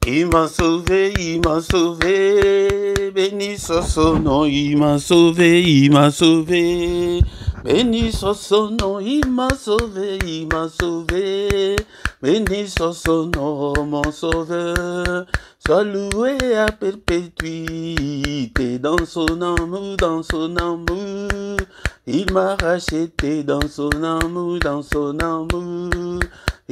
Il m'a sauvé, il m'a sauvé. Béni soit son nom, il m'a sauvé, il m'a sauvé. Béni soit son nom, il m'a sauvé, il m'a sauvé. Béni soit son nom, mon sauveur. Sois loué à perpétuité dans son amour, dans son amour. Il m'a racheté dans son amour, dans son amour.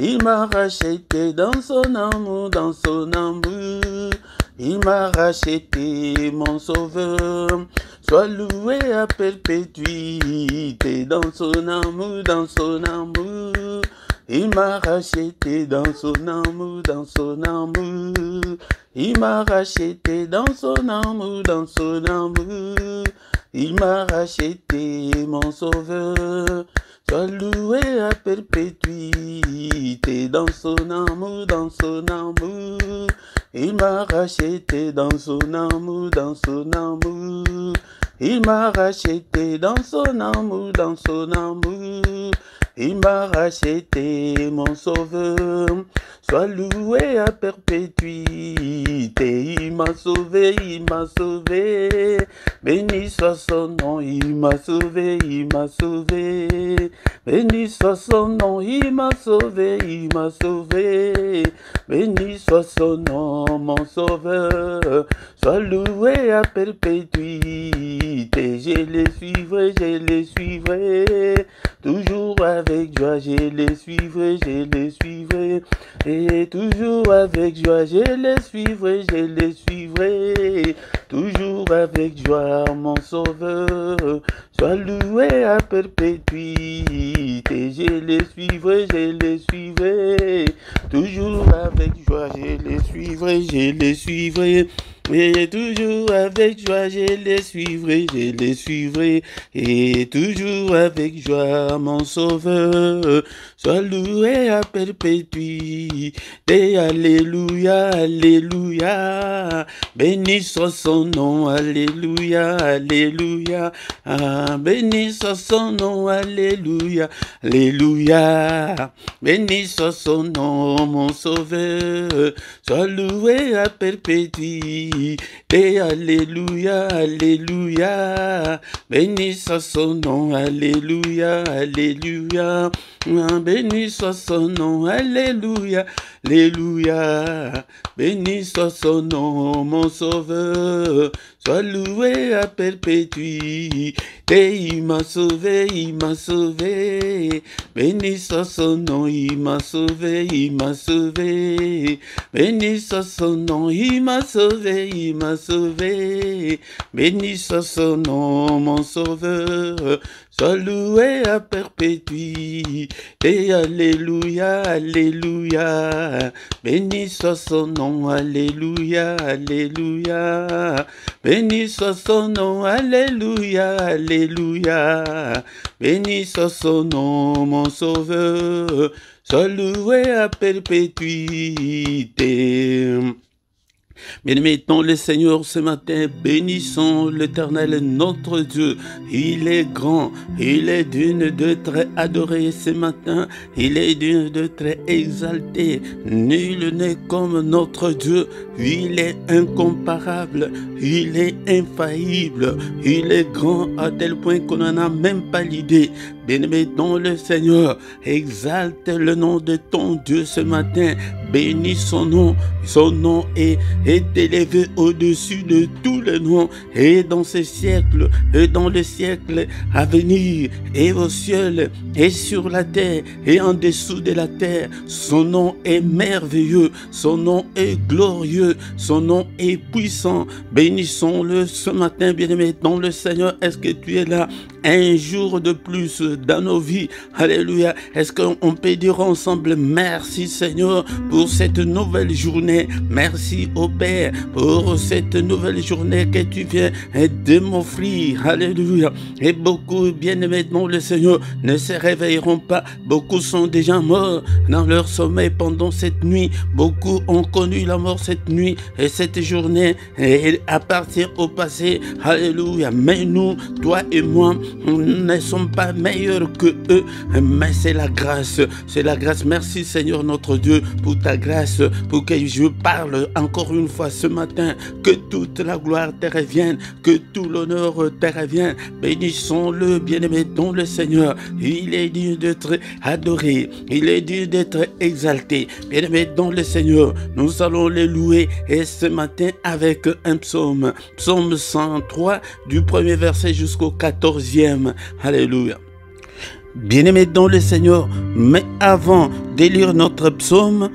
Il m'a racheté dans son amour, dans son amour. Il m'a racheté, mon sauveur. Sois loué à perpétuité dans son amour, dans son amour. Il m'a racheté dans son amour, dans son amour. Il m'a racheté dans son amour, dans son amour. Il m'a racheté, mon sauveur. Sois loué à perpétuité dans son amour, dans son amour. Il m'a racheté dans son amour, dans son amour. Il m'a racheté dans son amour, dans son amour. Il m'a racheté, mon sauveur. Sois loué à perpétuité. Il m'a sauvé, il m'a sauvé. Béni soit son nom, il m'a sauvé, il m'a sauvé. Béni soit son nom, il m'a sauvé, il m'a sauvé. Béni soit son nom, mon sauveur. Sois loué à perpétuité. Je les suivrai, je les suivrai. Toujours avec joie, je les suivrai, je les suivrai. Et toujours avec joie, je les suivrai, je les suivrai. Toujours avec joie, mon sauveur. Sois loué à perpétuité. Je les suivrai, je les suivrai. Toujours avec joie, je les suivrai, je les suivrai. Et toujours avec joie, je les suivrai, je les suivrai. Et toujours avec joie, mon sauveur. Sois loué à perpétuité. Alléluia, alléluia. Béni soit son nom, alléluia, alléluia. Ah, béni soit son nom, alléluia, alléluia. Béni soit son nom, mon sauveur. Sois loué à perpétuité. Alléluia, alléluia. Béni soit son nom, alléluia, alléluia. Béni soit son nom, alléluia, alléluia. Béni soit son nom, mon sauveur. Sois loué à perpétuité. Il m'a sauvé, il m'a sauvé. Béni soit son nom, il m'a sauvé, il m'a sauvé. Béni soit son nom, il m'a sauvé, il m'a sauvé. Béni soit son nom, mon sauveur. Sois loué à perpétuité. Alléluia, alléluia. Béni soit son nom, alléluia, alléluia. Béni soit son nom, alléluia, alléluia. Béni soit son nom, mon sauveur. Sois loué à perpétuité. Bien-aimés dans le Seigneur, ce matin, bénissons l'Éternel, notre Dieu. Il est grand, il est d'une de très adoré ce matin, il est d'une de très exalté. Nul n'est comme notre Dieu, il est incomparable, il est infaillible, il est grand à tel point qu'on n'en a même pas l'idée. Bien-aimés dans le Seigneur, exalte le nom de ton Dieu ce matin, bénis son nom est élevé au-dessus de tous les noms, et dans ce siècle, et dans le siècle à venir, et au ciel, et sur la terre, et en dessous de la terre. Son nom est merveilleux, son nom est glorieux, son nom est puissant. Bénissons-le ce matin, bien-aimé dans le Seigneur. Est-ce que tu es là un jour de plus dans nos vies? Alléluia. Est-ce qu'on peut dire ensemble merci Seigneur pour cette nouvelle journée? Merci au Père pour cette nouvelle journée que tu viens de m'offrir. Alléluia. Et beaucoup, bien-aimés dans le Seigneur, ne se réveilleront pas. Beaucoup sont déjà morts dans leur sommeil pendant cette nuit. Beaucoup ont connu la mort cette nuit et cette journée et à partir au passé. Alléluia. Mais nous, toi et moi, nous ne sommes pas meilleurs que eux, mais c'est la grâce, c'est la grâce. Merci Seigneur notre Dieu pour ta grâce, pour que je parle encore une fois ce matin, que toute la gloire te revienne, que tout l'honneur te revienne. Bénissons-le, bien-aimé dans le Seigneur. Il est digne d'être adoré, il est digne d'être exalté. Bien-aimé dans le Seigneur, nous allons le louer et ce matin avec un psaume, psaume 103 du premier verset jusqu'au 14e. Alléluia. Bien-aimé dans le Seigneur, mais avant de lire notre psaume,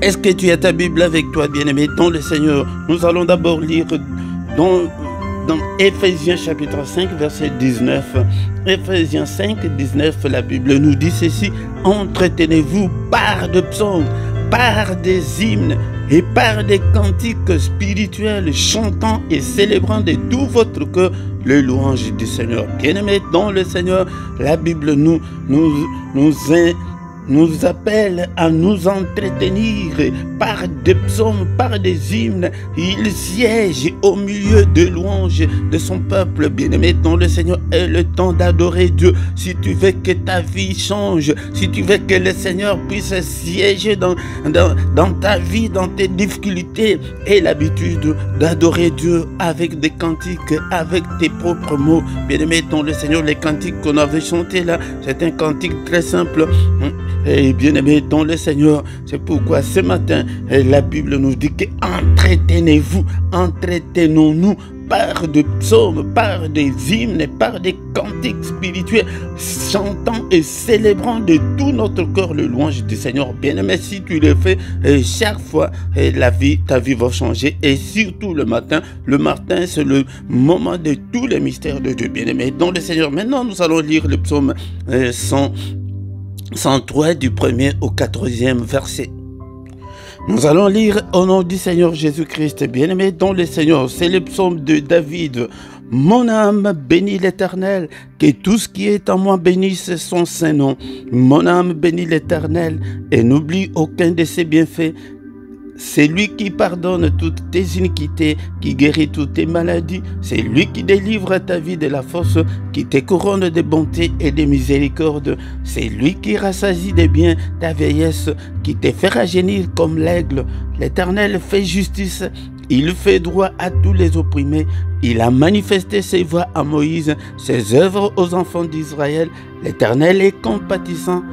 est-ce que tu as ta Bible avec toi, bien-aimé dans le Seigneur? Nous allons d'abord lire dans Éphésiens chapitre 5, verset 19. Éphésiens 5, 19, la Bible nous dit ceci: entretenez-vous par de psaumes, par des hymnes et par des cantiques spirituels, chantant et célébrant de tout votre cœur le louange du Seigneur. Bien-aimés dans le Seigneur, la Bible nous appelle à nous entretenir par des psaumes, par des hymnes. Il siège au milieu de louanges de son peuple. Bien-aimé dans le Seigneur, est le temps d'adorer Dieu. Si tu veux que ta vie change, si tu veux que le Seigneur puisse siéger dans ta vie, dans tes difficultés, aie l'habitude d'adorer Dieu avec des cantiques, avec tes propres mots. Bien-aimé dans le Seigneur, les cantiques qu'on avait chantés là, c'est un cantique très simple. Et bien-aimé dans le Seigneur, c'est pourquoi ce matin, la Bible nous dit que entretenez-vous, entretenons-nous par des psaumes, par des hymnes, par des cantiques spirituels, chantant et célébrant de tout notre cœur le louange du Seigneur. Bien-aimé, si tu le fais chaque fois, ta vie va changer. Et surtout le matin c'est le moment de tous les mystères de Dieu. Bien-aimé dans le Seigneur. Maintenant, nous allons lire le psaume 103 du 1er au 14e verset. Nous allons lire au nom du Seigneur Jésus-Christ. Bien-aimé dans le Seigneur, c'est le psaume de David. Mon âme bénit l'Éternel, que tout ce qui est en moi bénisse son saint nom. Mon âme bénit l'Éternel et n'oublie aucun de ses bienfaits. C'est lui qui pardonne toutes tes iniquités, qui guérit toutes tes maladies. C'est lui qui délivre ta vie de la force, qui te couronne de bonté et de miséricorde. C'est lui qui rassasie de bien ta vieillesse, qui te fait rajeunir comme l'aigle. L'Éternel fait justice, il fait droit à tous les opprimés. Il a manifesté ses voies à Moïse, ses œuvres aux enfants d'Israël. L'Éternel est compatissant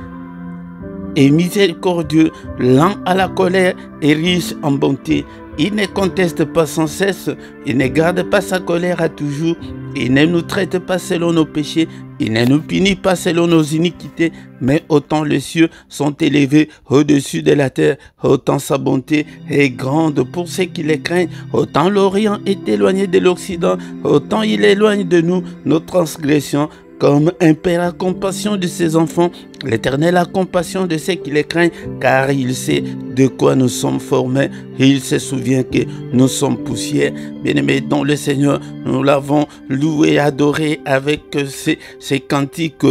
et miséricordieux, lent à la colère et riche en bonté. Il ne conteste pas sans cesse, il ne garde pas sa colère à toujours, il ne nous traite pas selon nos péchés, il ne nous punit pas selon nos iniquités, mais autant les cieux sont élevés au-dessus de la terre, autant sa bonté est grande pour ceux qui les craignent, autant l'Orient est éloigné de l'Occident, autant il éloigne de nous nos transgressions. Comme un père a compassion de ses enfants, l'Éternel a compassion de ceux qui les craignent, car il sait de quoi nous sommes formés. Il se souvient que nous sommes poussière. Bien-aimés dans le Seigneur, nous l'avons loué, adoré avec ces cantiques,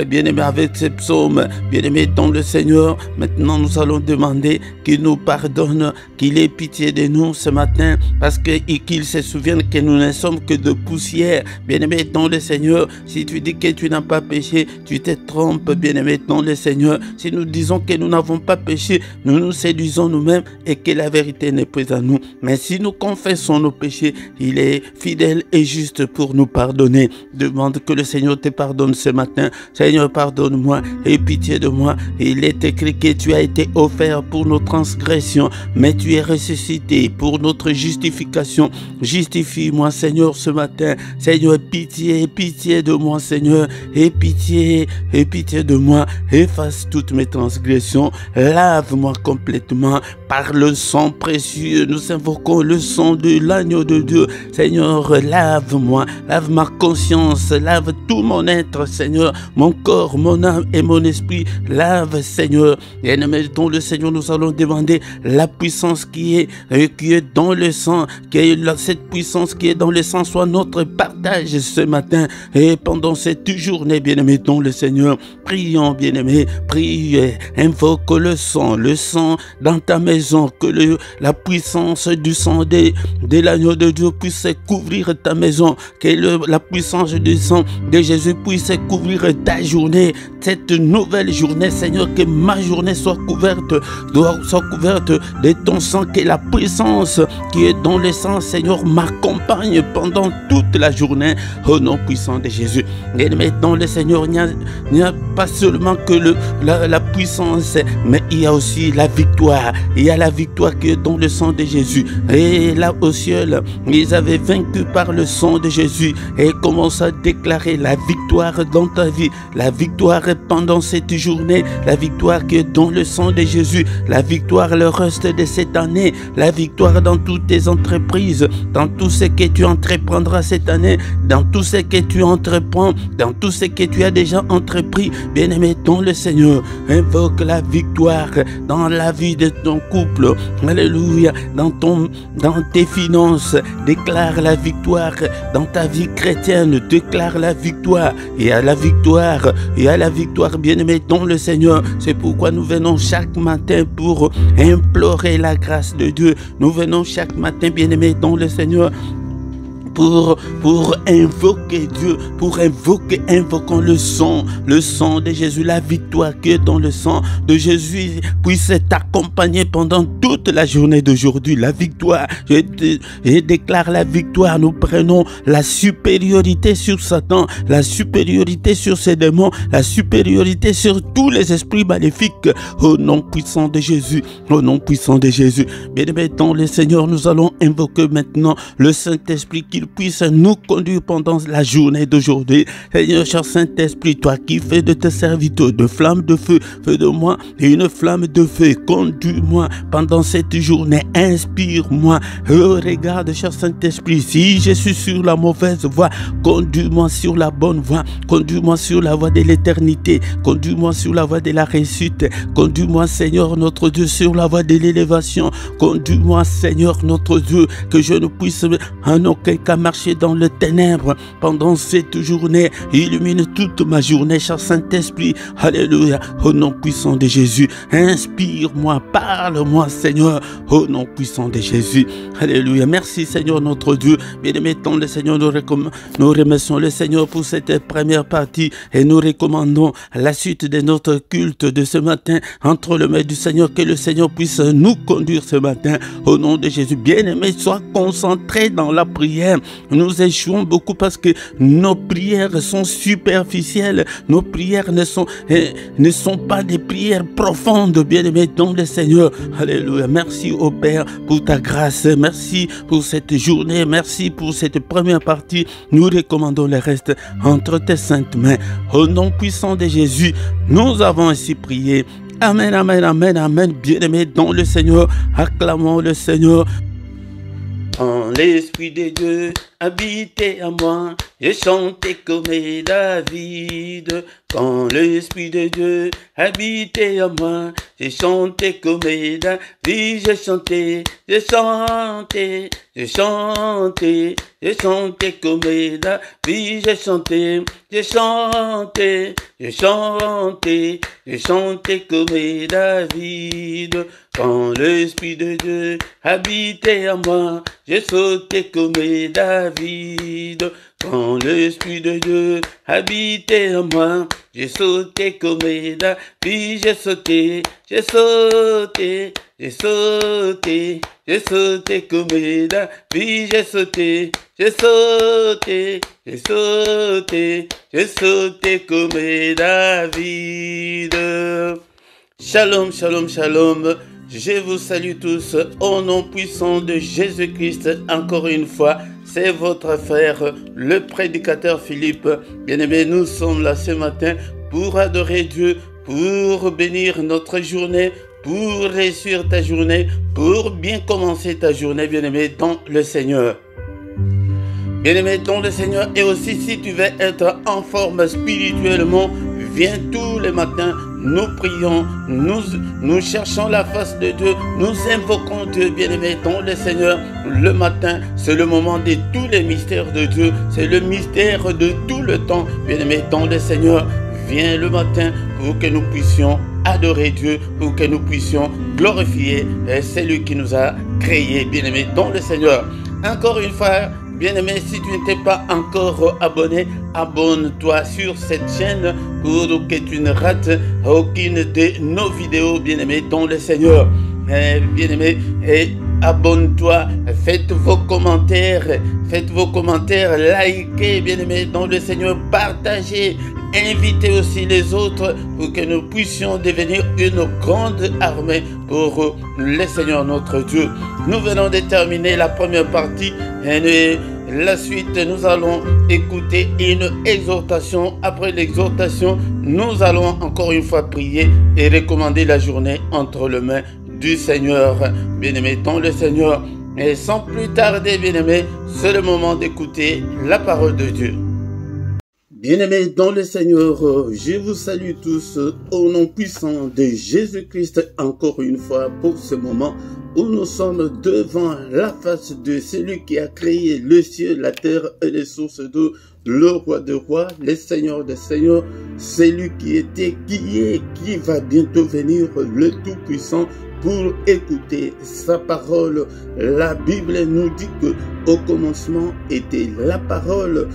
bien-aimés avec ces psaumes. Bien-aimés dans le Seigneur, maintenant nous allons demander qu'il nous pardonne, qu'il ait pitié de nous ce matin, parce qu'il se souvienne que nous ne sommes que de poussière. Bien-aimés dans le Seigneur, si tu dis que tu n'as pas péché, tu te trompes, bien-aimé dans le Seigneur. Si nous disons que nous n'avons pas péché, nous nous séduisons nous-mêmes et que la vérité n'est pas à nous. Mais si nous confessons nos péchés, il est fidèle et juste pour nous pardonner. Demande que le Seigneur te pardonne ce matin. Seigneur, pardonne-moi et pitié de moi. Il est écrit que tu as été offert pour nos transgressions, mais tu es ressuscité pour notre justification. Justifie-moi, Seigneur, ce matin. Seigneur, pitié de moi, Seigneur, et pitié de moi, efface toutes mes transgressions, lave-moi complètement par le sang précieux. Nous invoquons le sang de l'agneau de Dieu. Seigneur, lave-moi, lave ma conscience, lave tout mon être, Seigneur, mon corps, mon âme et mon esprit. Lave, Seigneur. Bien-aimé dans le Seigneur, nous allons demander la puissance qui est dans le sang, cette puissance qui est dans le sang soit notre partage ce matin et pendant cette journée, bien-aimé dans le Seigneur. Prions maintenant, bien-aimé, prie, invoque le sang dans ta maison, que la puissance du sang de l'agneau de Dieu puisse couvrir ta maison, que la puissance du sang de Jésus puisse couvrir ta journée, cette nouvelle journée, Seigneur, que ma journée soit couverte de ton sang, que la puissance qui est dans le sang, Seigneur, m'accompagne pendant toute la journée, au nom puissant de Jésus. Et maintenant, le Seigneur, il n'y a pas seulement que la puissance, mais il y a aussi la victoire. Il y a la victoire qui est dans le sang de Jésus. Et là au ciel, ils avaient vaincu par le sang de Jésus et commencent à déclarer la victoire dans ta vie, la victoire pendant cette journée, la victoire qui est dans le sang de Jésus, la victoire le reste de cette année, la victoire dans toutes tes entreprises, dans tout ce que tu entreprendras cette année, dans tout ce que tu entreprends, dans tout ce que tu as déjà entrepris. Bien-aimé dans le Seigneur, invoque la victoire dans la vie de ton couple, alléluia, dans tes finances, déclare la victoire dans ta vie chrétienne, déclare la victoire, et à la victoire, bien-aimé dans le Seigneur. C'est pourquoi nous venons chaque matin pour implorer la grâce de Dieu. Nous venons chaque matin, bien-aimé dans le Seigneur, pour invoquer Dieu, invoquons le sang de Jésus, la victoire qui est dans le sang de Jésus puisse t'accompagner pendant toute la journée d'aujourd'hui. La victoire, je déclare la victoire. Nous prenons la supériorité sur Satan, la supériorité sur ses démons, la supériorité sur tous les esprits maléfiques, au nom puissant de Jésus, au nom puissant de Jésus. Bien-aimés dans le Seigneur, nous allons invoquer maintenant le Saint-Esprit qui puisse nous conduire pendant la journée d'aujourd'hui. Seigneur, cher Saint-Esprit, toi qui fais de tes serviteurs de flammes de feu, fais de moi une flamme de feu. Conduis-moi pendant cette journée. Inspire-moi. Regarde, cher Saint-Esprit, si je suis sur la mauvaise voie, conduis-moi sur la bonne voie. Conduis-moi sur la voie de l'éternité. Conduis-moi sur la voie de la réussite. Conduis-moi, Seigneur, notre Dieu, sur la voie de l'élévation. Conduis-moi, Seigneur, notre Dieu, que je ne puisse en aucun cas marcher dans le ténèbre pendant cette journée. Illumine toute ma journée, cher Saint-Esprit. Alléluia. Au nom puissant de Jésus, inspire-moi, parle-moi, Seigneur, au nom puissant de Jésus. Alléluia. Merci, Seigneur, notre Dieu. Bien-aimé dans le Seigneur, nous remercions le Seigneur pour cette première partie et nous recommandons la suite de notre culte de ce matin entre les mains du Seigneur. Que le Seigneur puisse nous conduire ce matin au nom de Jésus. Bien-aimé, sois concentré dans la prière. Nous échouons beaucoup parce que nos prières sont superficielles. Nos prières ne sont pas des prières profondes, bien-aimés dans le Seigneur. Alléluia. Merci au Père pour ta grâce. Merci pour cette journée. Merci pour cette première partie. Nous recommandons le reste entre tes saintes mains. Au nom puissant de Jésus, nous avons ainsi prié. Amen, amen, amen, amen. Bien-aimés dans le Seigneur, acclamons le Seigneur. Quand l'Esprit de Dieu habitait à moi, j'ai chanté comme David. Quand l'Esprit de Dieu habitait à moi, j'ai chanté comme David. J'ai chanté, j'ai chanté, j'ai chanté, j'ai chanté comme David. J'ai chanté, j'ai chanté, j'ai chanté, j'ai chanté comme David. Quand l'Esprit de Dieu habitait à moi, j'ai sauté comme David. Quand l'Esprit de Dieu habitait en moi, j'ai sauté comme David. J'ai sauté, j'ai sauté, j'ai sauté, j'ai sauté comme David. J'ai sauté, j'ai sauté, j'ai sauté, j'ai sauté comme David. Shalom, shalom, shalom. Je vous salue tous au nom puissant de Jésus-Christ. Encore une fois, c'est votre frère, le prédicateur Philippe. Bien-aimés, nous sommes là ce matin pour adorer Dieu, pour bénir notre journée, pour réussir ta journée, pour bien commencer ta journée, bien-aimé, dans le Seigneur. Bien-aimé dans le Seigneur, et aussi si tu veux être en forme spirituellement, viens tous les matins, nous prions, nous cherchons la face de Dieu, nous invoquons Dieu, bien-aimé dans le Seigneur. Le matin, c'est le moment de tous les mystères de Dieu, c'est le mystère de tout le temps, bien-aimé dans le Seigneur. viens le matin pour que nous puissions adorer Dieu, pour que nous puissions glorifier celui qui nous a créés, bien-aimés, dans le Seigneur. Encore une fois, bien-aimé, si tu n'étais pas encore abonné, abonne-toi sur cette chaîne pour que tu ne rates aucune de nos vidéos, bien-aimé, dans le Seigneur. Bien-aimé, et abonne-toi, faites vos commentaires, likez, bien-aimé, dans le Seigneur, partagez, invitez aussi les autres pour que nous puissions devenir une grande armée pour le Seigneur notre Dieu. Nous venons de terminer la première partie et la suite, nous allons écouter une exhortation. Après l'exhortation, nous allons encore une fois prier et recommander la journée entre les mains du Seigneur. Bien-aimé dans le Seigneur, et sans plus tarder, bien-aimé, c'est le moment d'écouter la parole de Dieu. Bien-aimés dans le Seigneur, je vous salue tous au nom puissant de Jésus-Christ encore une fois pour ce moment où nous sommes devant la face de celui qui a créé le ciel, la terre et les sources d'eau, le roi des rois, le Seigneur des seigneurs, celui qui était, qui est, qui va bientôt venir, le Tout-Puissant, pour écouter sa parole. La Bible nous dit que au commencement était la parole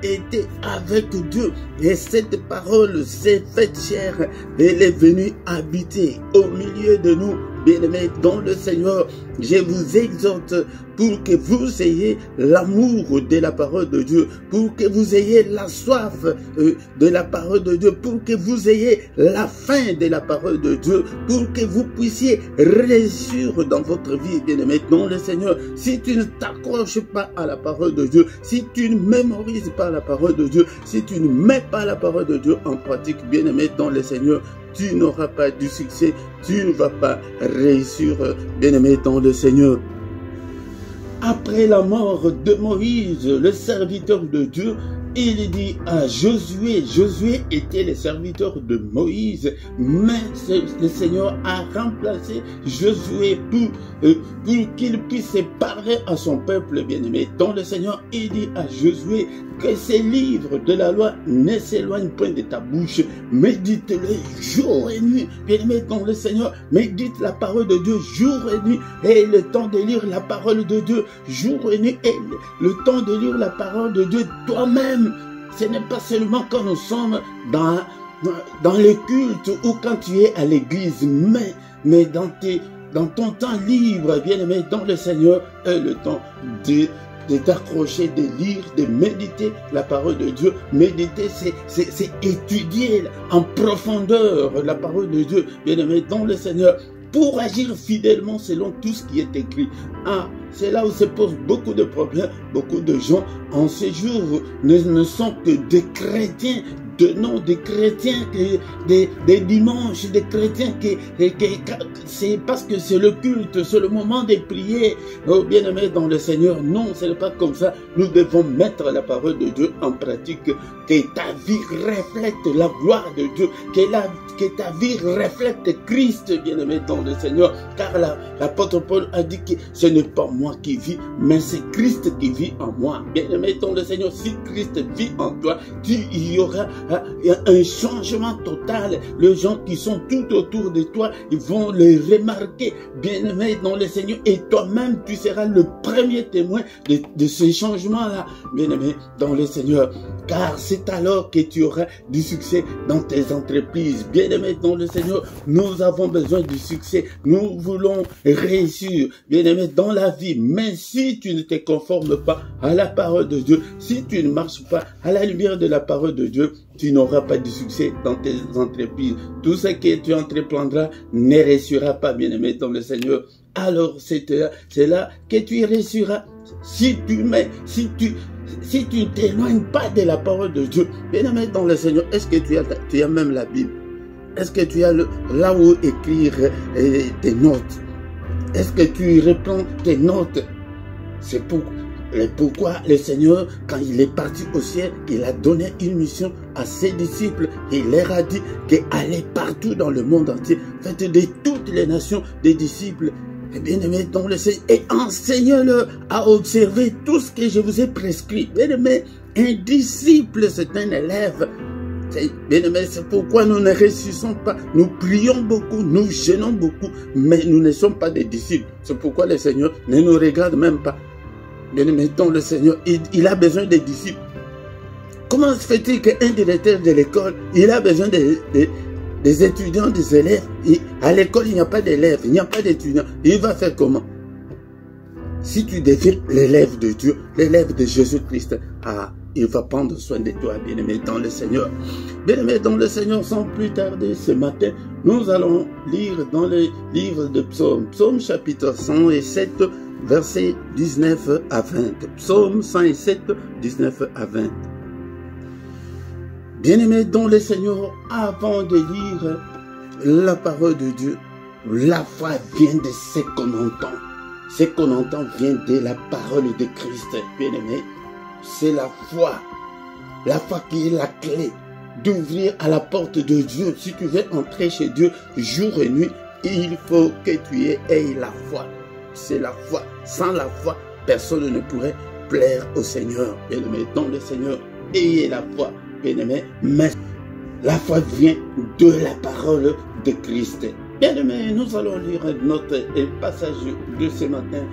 était avec Dieu, et cette parole s'est faite chair, elle est venue habiter au milieu de nous. Bien-aimés dans le Seigneur, je vous exhorte pour que vous ayez l'amour de la parole de Dieu, pour que vous ayez la soif de la parole de Dieu, pour que vous ayez la faim de la parole de Dieu, pour que vous puissiez réussir dans votre vie, bien-aimés dans le Seigneur. Si tu ne t'accroches pas à la parole de Dieu, si tu ne mémorises pas la parole de Dieu, si tu ne mets pas la parole de Dieu en pratique, bien-aimés dans le Seigneur, tu n'auras pas du succès, tu ne vas pas réussir, bien-aimé dans le Seigneur. Après la mort de Moïse, le serviteur de Dieu, il dit à Josué, Josué était le serviteur de Moïse, mais le Seigneur a remplacé Josué pour qu'il puisse parler à son peuple bien-aimé. Donc le Seigneur, il dit à Josué que ces livres de la loi ne s'éloignent point de ta bouche, médite-les jour et nuit. Bien-aimé dans le Seigneur, médite la parole de Dieu jour et nuit, et le temps de lire la parole de Dieu jour et nuit, et le temps de lire la parole de Dieu toi-même. Ce n'est pas seulement quand nous sommes dans le culte ou quand tu es à l'église, mais dans ton temps libre, bien-aimé dans le Seigneur, le temps de t'accrocher, de lire, de méditer la parole de Dieu. Méditer, c'est étudier en profondeur la parole de Dieu, bien-aimé dans le Seigneur, pour agir fidèlement selon tout ce qui est écrit. C'est là où se posent beaucoup de problèmes. Beaucoup de gens en ces jours ne sont que des chrétiens, de nom des chrétiens, des dimanches, des chrétiens c'est parce que c'est le culte, c'est le moment de prier. Oh bien-aimé dans le Seigneur, non, ce n'est pas comme ça. Nous devons mettre la parole de Dieu en pratique, que ta vie reflète la gloire de Dieu, que ta vie reflète Christ, bien-aimé dans le Seigneur, car l'apôtre Paul a dit que ce n'est pas moi qui vis, mais c'est Christ qui vit en moi. Bien-aimé dans le Seigneur, si Christ vit en toi, il y aura un changement total. Les gens qui sont tout autour de toi, ils vont le remarquer, bien-aimé dans le Seigneur, et toi-même, tu seras le premier témoin de ce changement-là, bien-aimé dans le Seigneur, car c'est alors que tu auras du succès dans tes entreprises. Bien-aimé dans le Seigneur, nous avons besoin du succès, nous voulons réussir, bien-aimé dans la vie, mais si tu ne te conformes pas à la parole de Dieu, si tu ne marches pas à la lumière de la parole de Dieu, tu n'auras pas de succès dans tes entreprises. Tout ce que tu entreprendras ne réussira pas, bien-aimé dans le Seigneur. Alors c'est là que tu réussiras. Si tu ne t'éloignes pas de la parole de Dieu, bien-aimé dans le Seigneur, est-ce que tu as même la Bible? Est-ce que tu as là où écrire tes notes? Est-ce que tu reprends tes notes? C'est pourquoi le Seigneur, quand il est parti au ciel, il a donné une mission à ses disciples. Et il leur a dit qu'aller partout dans le monde entier, faites de toutes les nations des disciples. Et bien-aimé dans le Seigneur, et enseignez-leur à observer tout ce que je vous ai prescrit. Bien-aimé, un disciple, c'est un élève. Bien-aimés, c'est pourquoi nous ne réussissons pas. Nous prions beaucoup, nous gênons beaucoup, mais nous ne sommes pas des disciples. C'est pourquoi le Seigneur ne nous regarde même pas. Bien-aimés, le Seigneur, il a besoin des disciples. Comment se fait-il qu'un directeur de l'école, il a besoin des étudiants, des élèves? À l'école, il n'y a pas d'élèves, il n'y a pas d'étudiants. Il va faire comment? Si tu deviens l'élève de Dieu, l'élève de Jésus-Christ, il va prendre soin de toi, bien-aimé dans le Seigneur. Bien-aimé dans le Seigneur, sans plus tarder, ce matin, nous allons lire dans le livre de Psaume, Psaume chapitre 107, versets 19 à 20. Psaume 107, 19 à 20. Bien-aimé dans le Seigneur, avant de lire la parole de Dieu, la foi vient de ce qu'on entend. Ce qu'on entend vient de la parole de Christ, bien-aimé. C'est la foi qui est la clé d'ouvrir à la porte de Dieu. Si tu veux entrer chez Dieu jour et nuit, il faut que tu aies la foi. C'est la foi. Sans la foi, personne ne pourrait plaire au Seigneur. Bien-aimé, dans le Seigneur, ayez la foi, bien-aimé. Mais la foi vient de la parole de Christ. Bien-aimé, nous allons lire notre passage de ce matin,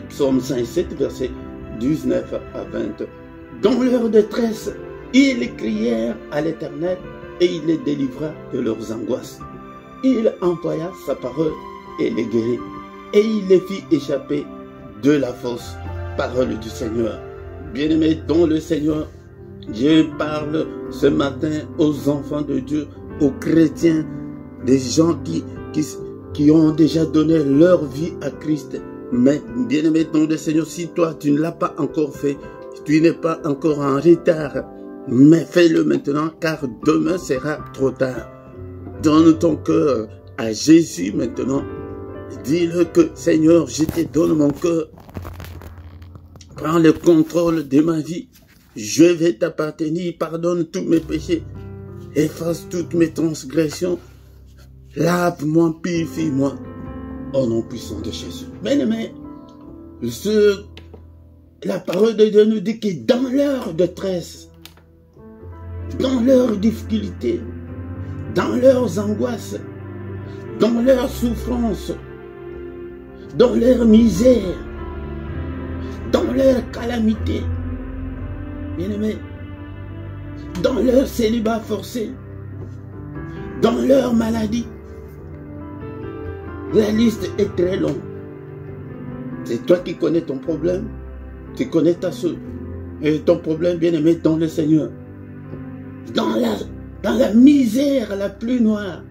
Psaume 107, verset 19 à 20. Dans leur détresse, ils crièrent à l'Éternel et il les délivra de leurs angoisses. Il envoya sa parole et les guérit, et il les fit échapper de la fausse parole du Seigneur. Bien-aimés dans le Seigneur, Dieu parle ce matin aux enfants de Dieu, aux chrétiens, des gens qui ont déjà donné leur vie à Christ. Mais bien-aimé dans le Seigneur, si toi tu ne l'as pas encore fait, tu n'es pas encore en retard, mais fais-le maintenant car demain sera trop tard. Donne ton cœur à Jésus maintenant. Dis-le que Seigneur, je te donne mon cœur. Prends le contrôle de ma vie. Je vais t'appartenir. Pardonne tous mes péchés. Efface toutes mes transgressions. Lave-moi, purifie-moi. Au nom puissant de Jésus. Bien-aimé, la parole de Dieu nous dit que dans leur détresse, dans leurs difficultés, dans leurs angoisses, dans leurs souffrances, dans leur misère, dans leur calamité, bien-aimé, dans leur célibat forcé, dans leur maladie, la liste est très longue. C'est toi qui connais ton problème, tu connais ton problème, bien-aimé, dans le Seigneur. Dans la misère la plus noire,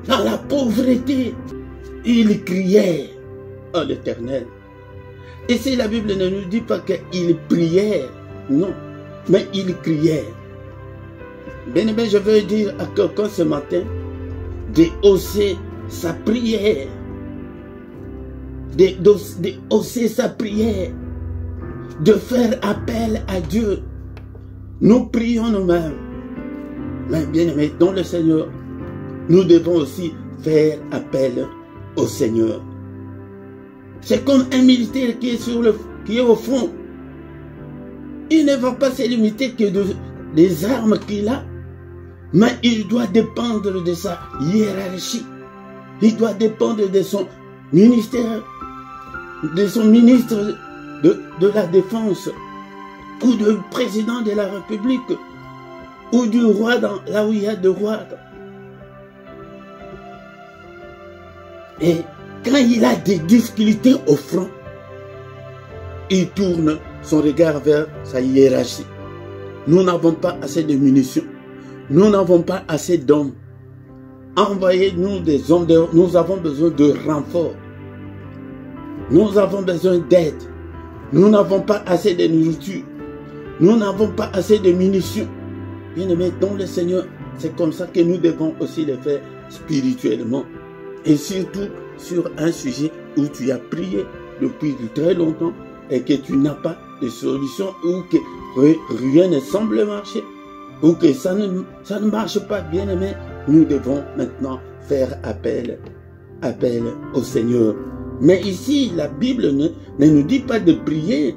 dans la pauvreté, ils criaient à l'Éternel. Et si la Bible ne nous dit pas qu'ils prièrent, non, mais ils crièrent. Bien-aimé, je veux dire à quelqu'un ce matin de hausser sa prière, de hausser sa prière, de faire appel à Dieu. Nous prions nous-mêmes, mais bien-aimés dans le Seigneur, nous devons aussi faire appel au Seigneur. C'est comme un militaire qui est au front. Il ne va pas se limiter que des armes qu'il a, mais il doit dépendre de sa hiérarchie. Il doit dépendre de son ministère, de son ministre de la Défense, ou du président de la République, ou du roi là où il y a des rois. Et quand il a des difficultés au front, il tourne son regard vers sa hiérarchie. Nous n'avons pas assez de munitions. Nous n'avons pas assez d'hommes. Envoyez-nous des hommes. Nous avons besoin de renforts. Nous avons besoin d'aide. Nous n'avons pas assez de nourriture. Nous n'avons pas assez de munitions. Bien-aimés dans le Seigneur, c'est comme ça que nous devons aussi le faire spirituellement. Et surtout sur un sujet où tu as prié depuis très longtemps et que tu n'as pas de solution ou que rien ne semble marcher ou que ça ne marche pas, bien aimé, nous devons maintenant faire appel au Seigneur. Mais ici, la Bible ne nous dit pas de prier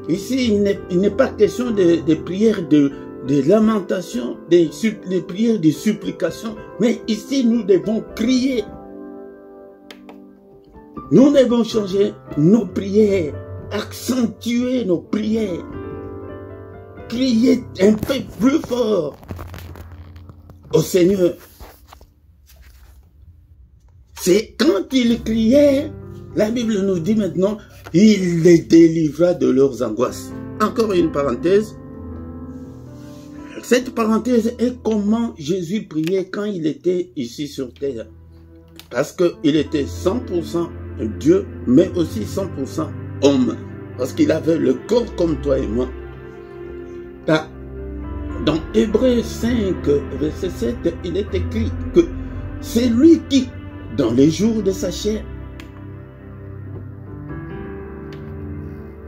Ici, il n'est pas question de prières de lamentation, des prières de supplication, mais ici, nous devons crier. Nous devons changer nos prières, accentuer nos prières, crier un peu plus fort au Seigneur. C'est quand il criait, la Bible nous dit maintenant, il les délivra de leurs angoisses. Encore une parenthèse. Cette parenthèse est comment Jésus priait quand il était ici sur terre. Parce qu'il était 100% Dieu, mais aussi 100% homme. Parce qu'il avait le corps comme toi et moi. Dans Hébreux 5, verset 7, il est écrit que c'est lui qui, dans les jours de sa chair,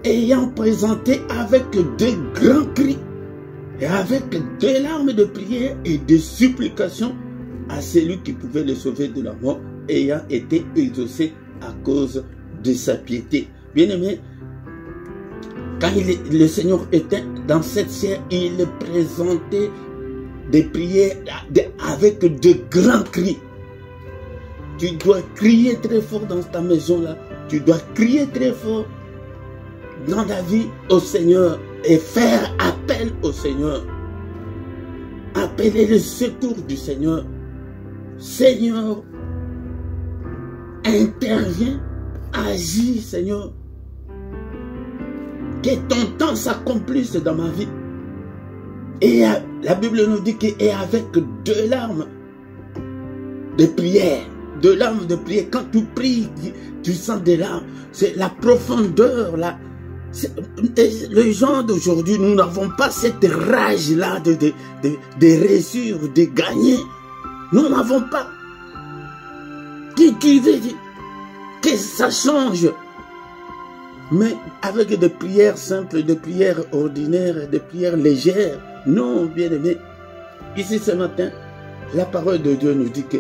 ayant présenté avec de grands cris et avec des larmes de prière et de supplication à celui qui pouvait le sauver de la mort, ayant été exaucé à cause de sa piété. Bien-aimé, quand le Seigneur était dans cette chair, il présentait des prières avec de grands cris. Tu dois crier très fort dans ta maison-là. Tu dois crier très fort dans ta vie au Seigneur et faire appel au Seigneur. Appeler le secours du Seigneur. Seigneur, interviens, agis, Seigneur. Que ton temps s'accomplisse dans ma vie. Et la Bible nous dit qu'avec deux larmes de prière, quand tu pries, tu sens des larmes. C'est la profondeur là. Les gens d'aujourd'hui, nous n'avons pas cette rage-là de réussir, de gagner. Nous n'avons pas. Tu veux que ça change. Mais avec des prières simples, des prières ordinaires, des prières légères. Non, bien-aimé. Ici ce matin, la parole de Dieu nous dit que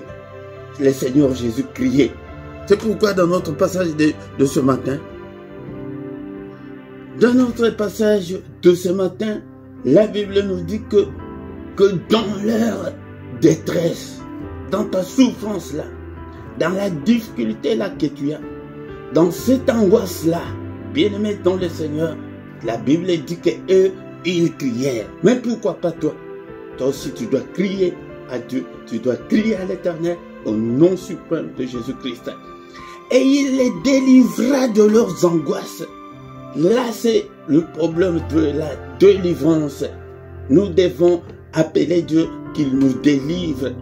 le Seigneur Jésus criait. C'est pourquoi dans notre passage de ce matin, dans notre passage de ce matin, la Bible nous dit que dans leur détresse, dans ta souffrance là, dans la difficulté là que tu as, dans cette angoisse là, bien-aimé dans le Seigneur, la Bible dit qu'eux, ils crièrent. Mais pourquoi pas toi? Toi aussi tu dois crier à Dieu, tu dois crier à l'Éternel au nom suprême de Jésus-Christ. Et il les délivra de leurs angoisses. Là, c'est le problème de la délivrance. Nous devons appeler Dieu qu'il nous délivre.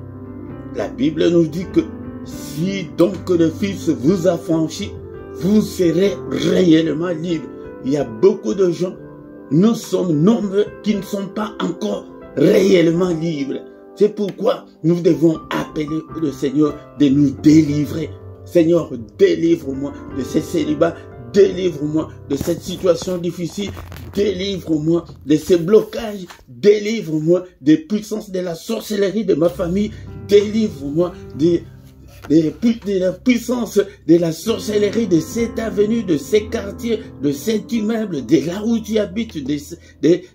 La Bible nous dit que si donc le Fils vous affranchit, vous serez réellement libre. Il y a beaucoup de gens, nous sommes nombreux qui ne sont pas encore réellement libres. C'est pourquoi nous devons appeler le Seigneur de nous délivrer. Seigneur, délivre-moi de ce célibat, délivre-moi de cette situation difficile, délivre-moi de ces blocages, délivre-moi des puissances de la sorcellerie de ma famille, délivre-moi de la puissance de la sorcellerie de cette avenue, de ces quartiers, de cet immeuble, de là où tu habites, de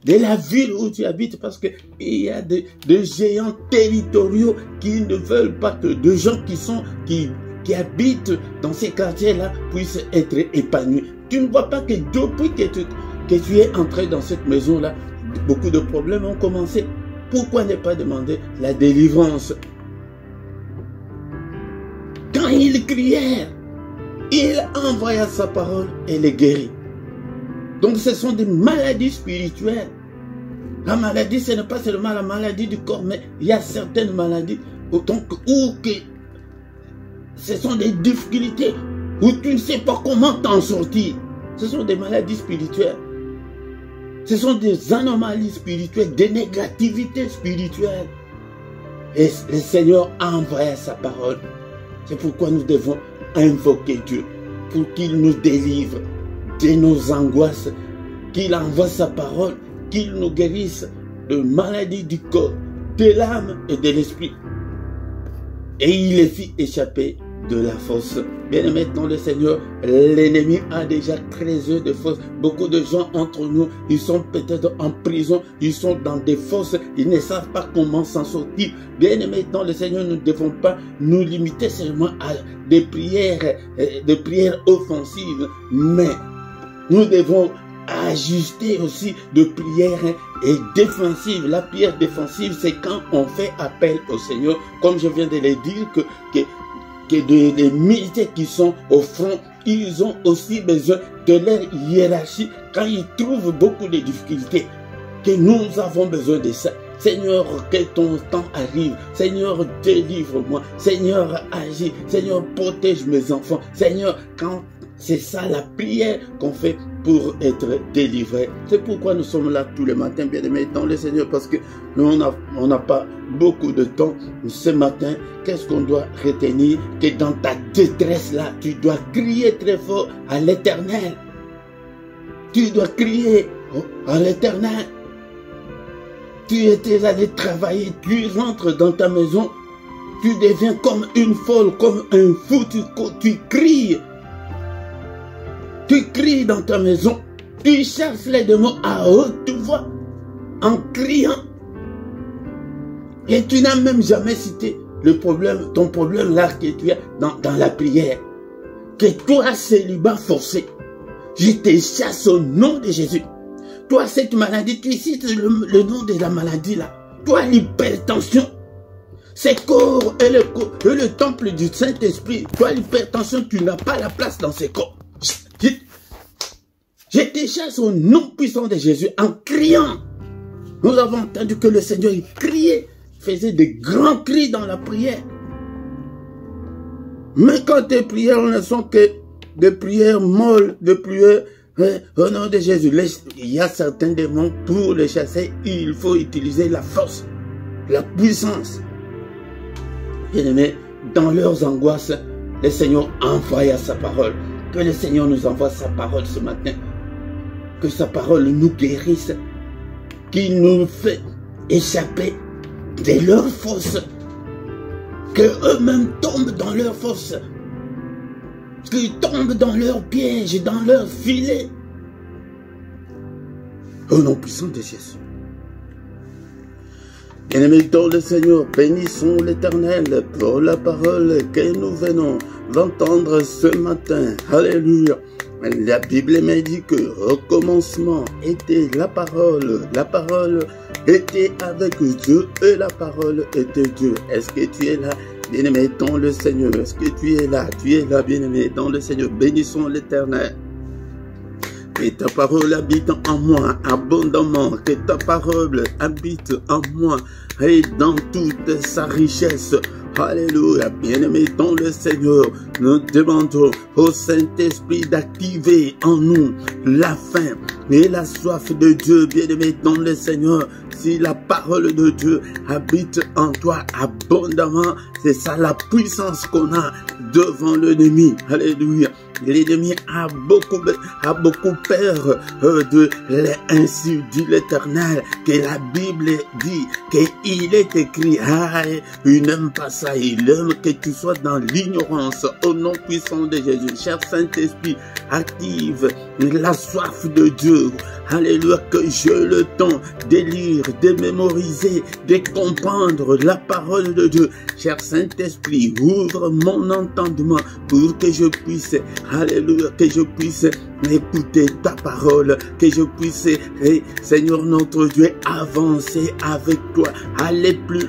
la ville où tu habites, parce qu'il y a des géants territoriaux qui ne veulent pas que de gens qui habitent dans ces quartiers-là puissent être épanouis. Tu ne vois pas que depuis que tu es entré dans cette maison-là, beaucoup de problèmes ont commencé. Pourquoi ne pas demander la délivrance? Quand ils crièrent, il envoya sa parole et les guérit. Donc ce sont des maladies spirituelles. La maladie, ce n'est pas seulement la maladie du corps, mais il y a certaines maladies ce sont des difficultés où tu ne sais pas comment t'en sortir. Ce sont des maladies spirituelles. Ce sont des anomalies spirituelles, des négativités spirituelles. Et le Seigneur a envoyé sa parole. C'est pourquoi nous devons invoquer Dieu pour qu'il nous délivre de nos angoisses, qu'il envoie sa parole, qu'il nous guérisse de maladies du corps, de l'âme et de l'esprit. Et il les fit échapper de la force. Bien-aimés dans le Seigneur, l'ennemi a déjà créé de force. Beaucoup de gens entre nous, ils sont peut-être en prison, ils sont dans des fosses, ils ne savent pas comment s'en sortir. Bien-aimés dans le Seigneur, nous ne devons pas nous limiter seulement à des prières offensives, mais nous devons ajuster aussi de prières et défensives. La prière défensive, c'est quand on fait appel au Seigneur, comme je viens de le dire, que les militaires qui sont au front, ils ont aussi besoin de leur hiérarchie quand ils trouvent beaucoup de difficultés, que nous avons besoin de ça. Seigneur, que ton temps arrive. Seigneur, délivre-moi. Seigneur, agis. Seigneur, protège mes enfants. Seigneur, quand c'est ça la prière qu'on fait pour être délivré. C'est pourquoi nous sommes là tous les matins, bien-aimés dans le Seigneur, parce que nous, on n'a pas beaucoup de temps. Ce matin, qu'est-ce qu'on doit retenir? Que dans ta détresse là, tu dois crier très fort à l'Éternel. Tu dois crier à l'Éternel. Tu étais allé travailler, tu rentres dans ta maison, tu deviens comme une folle, comme un fou, tu cries. Tu cries dans ta maison, tu cherches les démons à haute voix, en criant. Et tu n'as même jamais cité le problème, ton problème là que tu as dans la prière. Que toi, célibat forcé, je te chasse au nom de Jésus. Toi, cette maladie, tu cites le nom de la maladie là. Toi, l'hypertension. C'est corps et le temple du Saint-Esprit. Toi, l'hypertension, tu n'as pas la place dans ces corps. Je te chasse au nom puissant de Jésus en criant. Nous avons entendu que le Seigneur il criait, faisait de grands cris dans la prière. Mais quand tes prières ne sont que des prières molles, des prières au nom de Jésus, il y a certains démons, pour les chasser, il faut utiliser la force, la puissance. Bien-aimés, dans leurs angoisses, le Seigneur envoya sa parole. Que le Seigneur nous envoie sa parole ce matin. Que sa parole nous guérisse. Qu'il nous fait échapper de leurs forces. Que eux-mêmes tombent dans leurs forces. Qu'ils tombent dans leurs pièges, dans leurs filets. Au nom puissant de Jésus. Bien-aimés dans le Seigneur, bénissons l'Éternel pour la parole que nous venons d'entendre ce matin. Alléluia. La Bible me dit que au commencement était la parole était avec Dieu et la parole était Dieu. Est-ce que tu es là, bien-aimé dans le Seigneur? Est-ce que tu es là, bien-aimé dans le Seigneur? Bénissons l'Éternel. Que ta parole habite en moi abondamment, que ta parole habite en moi et dans toute sa richesse. Alléluia, bien-aimé dans le Seigneur, nous demandons au Saint-Esprit d'activer en nous la faim et la soif de Dieu, bien-aimé dans le Seigneur. Si la parole de Dieu habite en toi abondamment, c'est ça la puissance qu'on a devant l'ennemi. Alléluia. L'ennemi a beaucoup peur de ainsi dit l'Éternel, que la Bible dit qu'il est écrit, il n'aime pas ça, il aime que tu sois dans l'ignorance. Au nom puissant de Jésus, cher Saint-Esprit, active la soif de Dieu. Alléluia, que j'ai le temps de lire, de mémoriser, de comprendre la parole de Dieu. Cher Saint-Esprit, ouvre mon entendement pour que je puisse, alléluia, que je puisse écouter ta parole, que je puisse, Seigneur notre Dieu, avancer avec toi,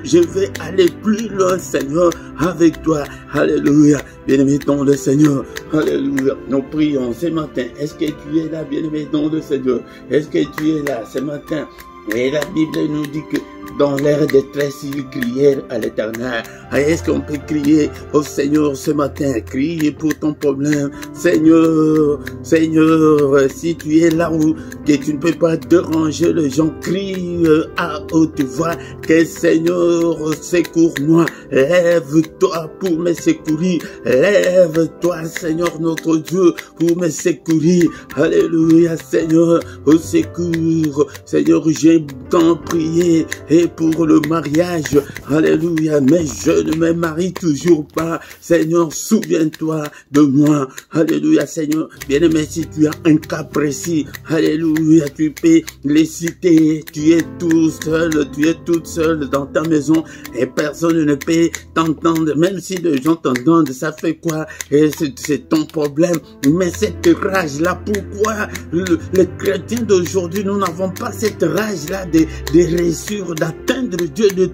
je vais aller plus loin, Seigneur, avec toi. Alléluia, bien-aimé dans le Seigneur. Alléluia, nous prions ce matin. Est-ce que tu es là, bien-aimé dans le Seigneur? Est-ce que tu es là ce matin? Et la Bible nous dit que dans leur détresse, ils crièrent à l'Éternel. Est-ce qu'on peut crier au Seigneur ce matin? Crier pour ton problème. Seigneur, Seigneur, si tu es là où que tu ne peux pas déranger les gens, crie à haute voix que Seigneur, secours-moi. Lève-toi pour me secourir. Lève-toi, Seigneur notre Dieu, pour me secourir. Alléluia, Seigneur, au secours. Seigneur, j'ai tant prié et prié pour le mariage. Alléluia. Mais je ne me marie toujours pas. Seigneur, souviens-toi de moi. Alléluia, Seigneur. Bien-aimé, si tu as un cas précis, alléluia, tu peux les citer. Tu es tout seul, tu es toute seule dans ta maison et personne ne peut t'entendre. Même si les gens t'entendent, ça fait quoi? C'est ton problème. Mais cette rage-là, pourquoi les chrétiens d'aujourd'hui, nous n'avons pas cette rage-là de réussir, d'atteindre Dieu, de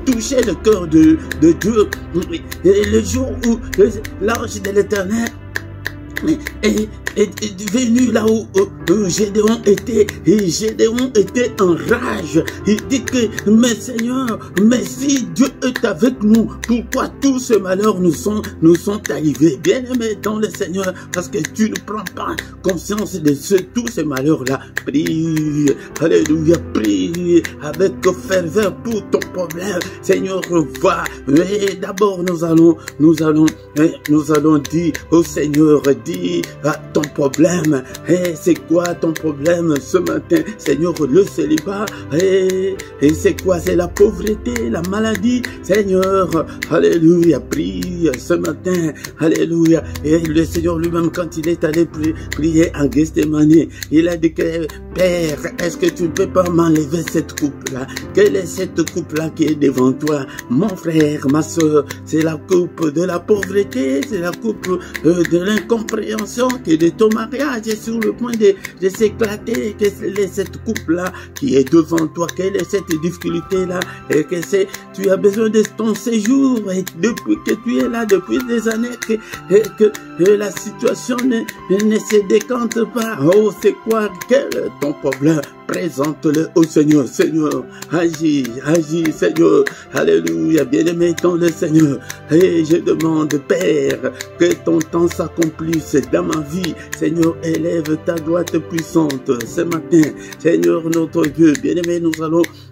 toucher le cœur de Dieu. Et le jour où l'ange de l'Éternel est venu là où Gédéon était, et Gédéon était en rage. Il dit que, mais Seigneur, mais si Dieu est avec nous, pourquoi tous ces malheurs nous sont arrivés? Bien-aimé dans le Seigneur, parce que tu ne prends pas conscience de tous ces malheurs-là. Prie, alléluia, prie avec ferveur pour ton problème. Seigneur, vois. Mais d'abord, nous allons dire au Seigneur, dis à ton problème. C'est quoi ton problème ce matin? Seigneur, le célibat. Et c'est quoi? C'est la pauvreté, la maladie. Seigneur, alléluia, prie ce matin. Alléluia. Et le Seigneur lui-même, quand il est allé prier en Gethsémani, il a dit que, Père, est-ce que tu ne peux pas m'enlever cette coupe-là? Quelle est cette coupe-là qui est devant toi? Mon frère, ma soeur, c'est la coupe de la pauvreté, c'est la coupe de l'incompréhension qui est de ton mariage est sur le point de s'éclater. Quelle est cette coupe-là qui est devant toi? Quelle est cette difficulté-là? Et que tu as besoin de ton séjour, et depuis que tu es là, depuis des années, que la situation ne se décante pas. Oh, c'est quoi? Quel est ton problème? Présente-le au Seigneur. Seigneur, agis, Seigneur. Alléluia, bien-aimé dans le Seigneur. Et je demande, Père, que ton temps s'accomplisse dans ma vie. Seigneur, élève ta droite puissante ce matin. Seigneur, notre Dieu, bien-aimé,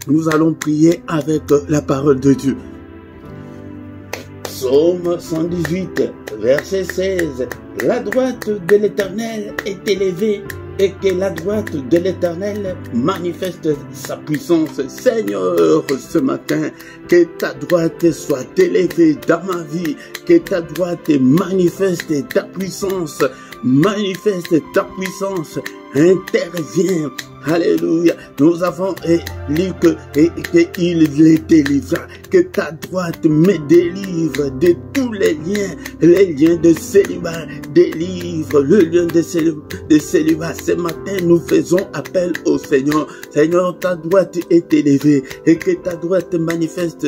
nous allons prier avec la parole de Dieu. Psaume 118, verset 16. La droite de l'Éternel est élevée, et que la droite de l'Éternel manifeste sa puissance. Seigneur, ce matin, que ta droite soit élevée dans ma vie, que ta droite manifeste ta puissance, intervient. Alléluia. Nous avons lu qu'il les délivra. Que ta droite me délivre de tous les liens de célibat. Délivre le lien de célibat. Ce matin, nous faisons appel au Seigneur. Seigneur, ta droite est élevée et que ta droite manifeste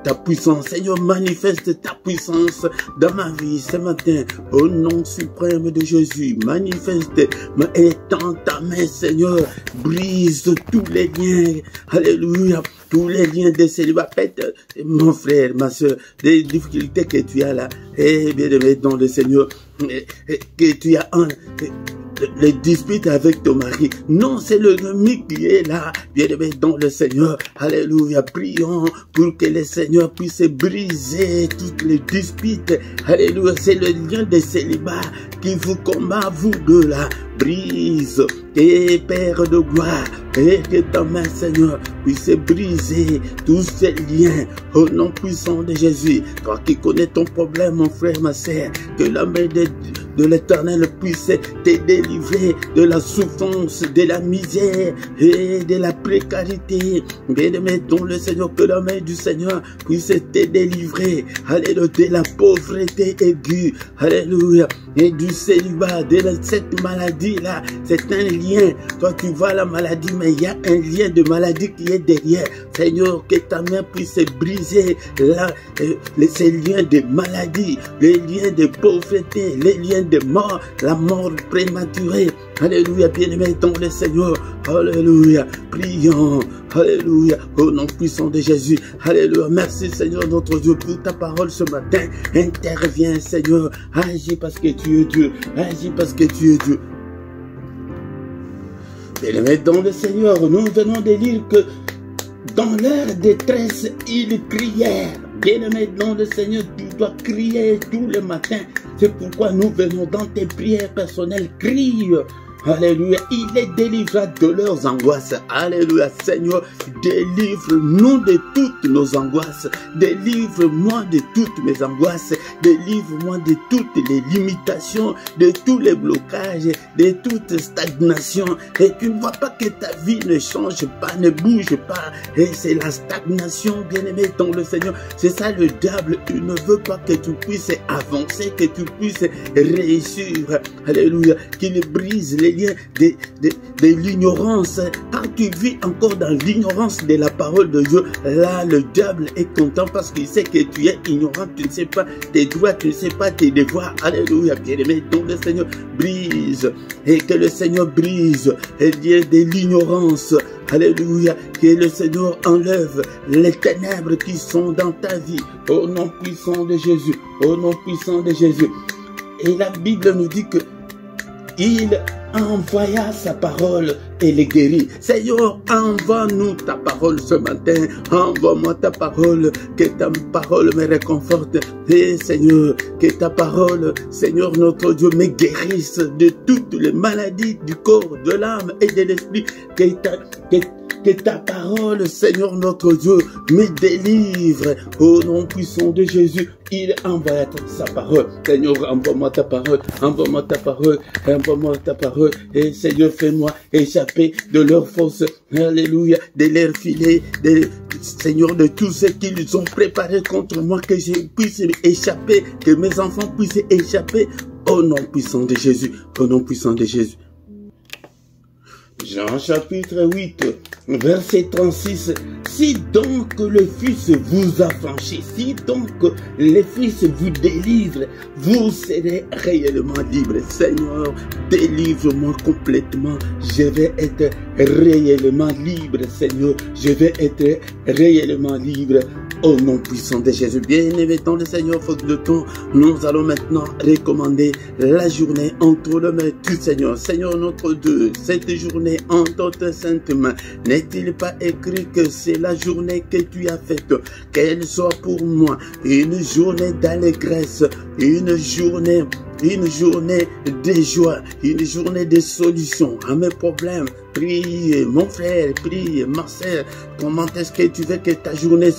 ta puissance. Seigneur, manifeste ta puissance dans ma vie ce matin. Au nom suprême de Jésus, manifeste, étends ta main, Seigneur. Brise tous les liens, alléluia, tous les liens de célibat. Mon frère, ma soeur, des difficultés que tu as là, et bien aimé dans le Seigneur, que tu as les disputes avec ton mari. Non, c'est l'ennemi qui est là, bien aimé dans le Seigneur. Alléluia, prions pour que le Seigneur puisse briser toutes les disputes. Alléluia, c'est le lien de célibat qui vous combat, vous deux là. Brise, et Père de gloire, et que ta main, Seigneur, puisse briser tous ces liens au nom puissant de Jésus. Toi qui connais ton problème, mon frère, ma sœur, que la main de l'Éternel puisse te délivrer de la souffrance, de la misère et de la précarité. Bien-aimé dans le Seigneur, que la main du Seigneur puisse te délivrer, alléluia, de la pauvreté aiguë, alléluia, et du célibat, de cette maladie-là. C'est un lien. Toi, tu vois la maladie, mais il y a un lien de maladie qui est derrière. Seigneur, que ta main puisse briser ces liens de maladie, les liens de pauvreté, les liens de mort, la mort prématurée. Alléluia, bien-aimé dans le Seigneur. Alléluia, prions. Alléluia, au nom puissant de Jésus. Alléluia, merci Seigneur notre Dieu pour ta parole ce matin. Interviens Seigneur, agis parce que tu es Dieu. Agis parce que tu es Dieu. Bien-aimé dans le Seigneur, nous venons de lire que dans leur détresse, ils crièrent. Bien-aimé dans le Seigneur, tu dois crier tous les matins. C'est pourquoi nous venons dans tes prières personnelles. Crie, Alléluia, il les délivrera de leurs angoisses. Alléluia, Seigneur, délivre-nous de toutes nos angoisses. Délivre-moi de toutes mes angoisses. Délivre-moi de toutes les limitations, de tous les blocages, de toute stagnation. Et tu ne vois pas que ta vie ne change pas, ne bouge pas. Et c'est la stagnation, bien-aimé, dans le Seigneur. C'est ça le diable, il ne veut pas que tu puisses avancer, que tu puisses réussir. Alléluia, qu'il brise les liens de l'ignorance. Quand tu vis encore dans l'ignorance de la parole de Dieu, là le diable est content parce qu'il sait que tu es ignorant, tu ne sais pas tes droits, tu ne sais pas tes devoirs. Alléluia, bien-aimé, donc le Seigneur brise, et que le Seigneur brise les liens de l'ignorance. Alléluia, que le Seigneur enlève les ténèbres qui sont dans ta vie. Au nom puissant de Jésus, au nom puissant de Jésus. Et la Bible nous dit que il envoya sa parole et les guérit. Seigneur, envoie-nous ta parole ce matin. Envoie-moi ta parole, que ta parole me réconforte. Et Seigneur, que ta parole, Seigneur notre Dieu, me guérisse de toutes les maladies du corps, de l'âme et de l'esprit. Que ta parole, Seigneur notre Dieu, me délivre. Au nom puissant de Jésus, il envoie sa parole. Seigneur, envoie-moi ta parole, envoie-moi ta parole, envoie-moi ta parole. Et Seigneur, fais-moi échapper de leurs forces. Alléluia, de leurs filets, Seigneur, de tout ce qu'ils ont préparé contre moi, que je puisse échapper, que mes enfants puissent échapper. Au nom puissant de Jésus, au nom puissant de Jésus. Jean chapitre 8, verset 36. Si donc le Fils vous affranchit, si donc le Fils vous délivre, vous serez réellement libre. Seigneur, délivre-moi complètement. Je vais être réellement libre, Seigneur. Je vais être réellement libre. Au nom puissant de Jésus, bien-aimé dans le Seigneur, faute de temps, nous allons maintenant recommander la journée entre les mains du Seigneur. Seigneur notre Dieu, cette journée entre tes saintes mains, n'est-il pas écrit que c'est la journée que tu as faite, qu'elle soit pour moi une journée d'allégresse, une journée de joie, une journée de solution à mes problèmes. Prie, mon frère, prie, ma sœur. Comment est-ce que tu veux que ta journée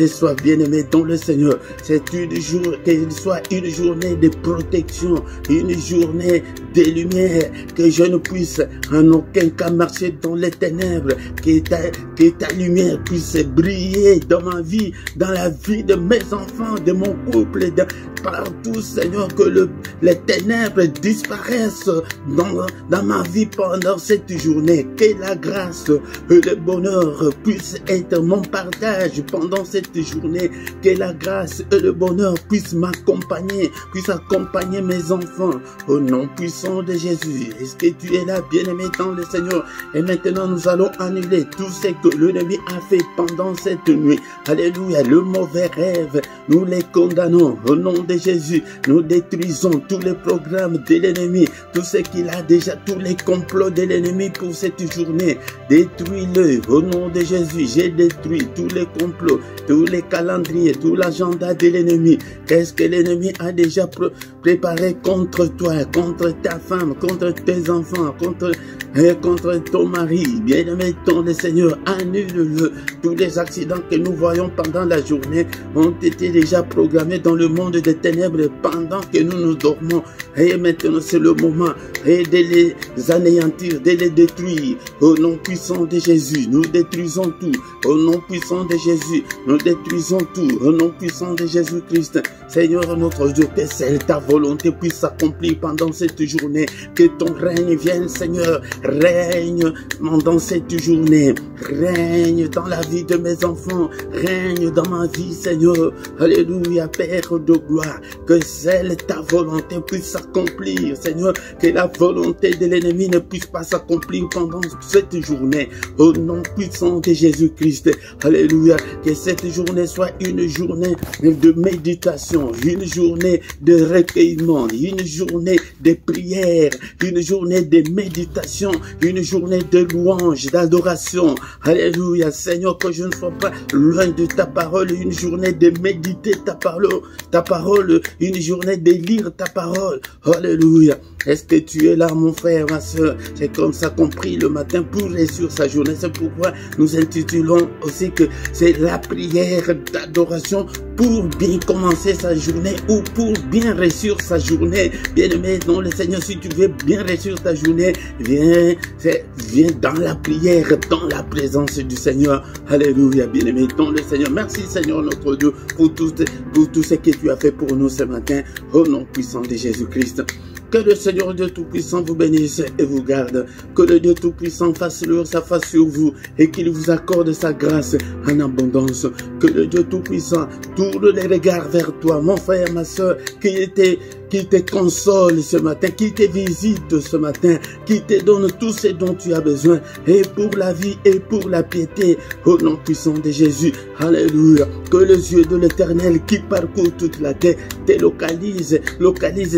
soit bien-aimée dans le Seigneur? C'est une journée, qu'elle soit une journée de protection, une journée de lumière, que je ne puisse en aucun cas marcher dans les ténèbres, que ta lumière puisse briller dans ma vie, dans la vie de mes enfants, de mon couple, partout, Seigneur, que les ténèbres disparaissent dans ma vie pendant cette journée. Que la grâce et le bonheur puissent être mon partage pendant cette journée. Que la grâce et le bonheur puissent m'accompagner, puissent accompagner mes enfants. Au nom puissant de Jésus. Est-ce que tu es là, bien-aimé dans le Seigneur? Et maintenant, nous allons annuler tout ce que l'ennemi a fait pendant cette nuit. Alléluia. Le mauvais rêve, nous les condamnons. Au nom de Jésus, nous détruisons tous les programmes de l'ennemi, tout ce qu'il a déjà, tous les complots de l'ennemi pour cette journée. Détruis-le au nom de Jésus. J'ai détruit tous les complots, tous les calendriers, tout l'agenda de l'ennemi. Qu'est-ce que l'ennemi a déjà préparé contre toi, contre ta femme, contre tes enfants, contre ton mari? Bien-aimé dans le Seigneur, annule-le. Tous les accidents que nous voyons pendant la journée ont été déjà programmés dans le monde des ténèbres pendant que nous dormons. Et maintenant, c'est le moment de les anéantir, de les détruire. Au nom puissant de Jésus, nous détruisons tout. Au nom puissant de Jésus, nous détruisons tout. Au nom puissant de Jésus-Christ, Seigneur notre Dieu, que seule ta volonté puisse s'accomplir pendant cette journée. Que ton règne vienne, Seigneur. Règne pendant cette journée. Règne dans la vie de mes enfants. Règne dans ma vie, Seigneur. Alléluia, Père de gloire. Que seule ta volonté puisse s'accomplir, Seigneur. Que la volonté de l'ennemi ne puisse pas s'accomplir pendant cette journée. Au nom puissant de Jésus-Christ. Alléluia. Que cette journée soit une journée de méditation, d'adoration, une journée de recueillement, une journée de prière, une journée de méditation, une journée de louange, d'adoration. Alléluia, Seigneur, que je ne sois pas loin de ta parole, une journée de méditer ta parole, une journée de lire ta parole. Alléluia. Est-ce que tu es là, mon frère, ma soeur? C'est comme ça qu'on prie le matin pour réussir sa journée. C'est pourquoi nous intitulons aussi que c'est la prière d'adoration pour bien commencer sa journée ou pour bien réussir sa journée. Bien-aimé dans le Seigneur, si tu veux bien réussir ta journée, viens dans la prière, dans la présence du Seigneur. Alléluia, bien-aimé dans le Seigneur. Merci Seigneur notre Dieu pour tout ce que tu as fait pour nous ce matin. Au nom puissant de Jésus-Christ. Que le Seigneur Dieu Tout-Puissant vous bénisse et vous garde. Que le Dieu Tout-Puissant fasse luire sa face sur vous et qu'il vous accorde sa grâce en abondance. Que le Dieu Tout-Puissant tourne les regards vers toi, mon frère, ma soeur, qui te console ce matin, qui te visite ce matin, qui te donne tout ce dont tu as besoin, et pour la vie et pour la piété, au nom puissant de Jésus. Alléluia. Que les yeux de l'Éternel qui parcourt toute la terre te localise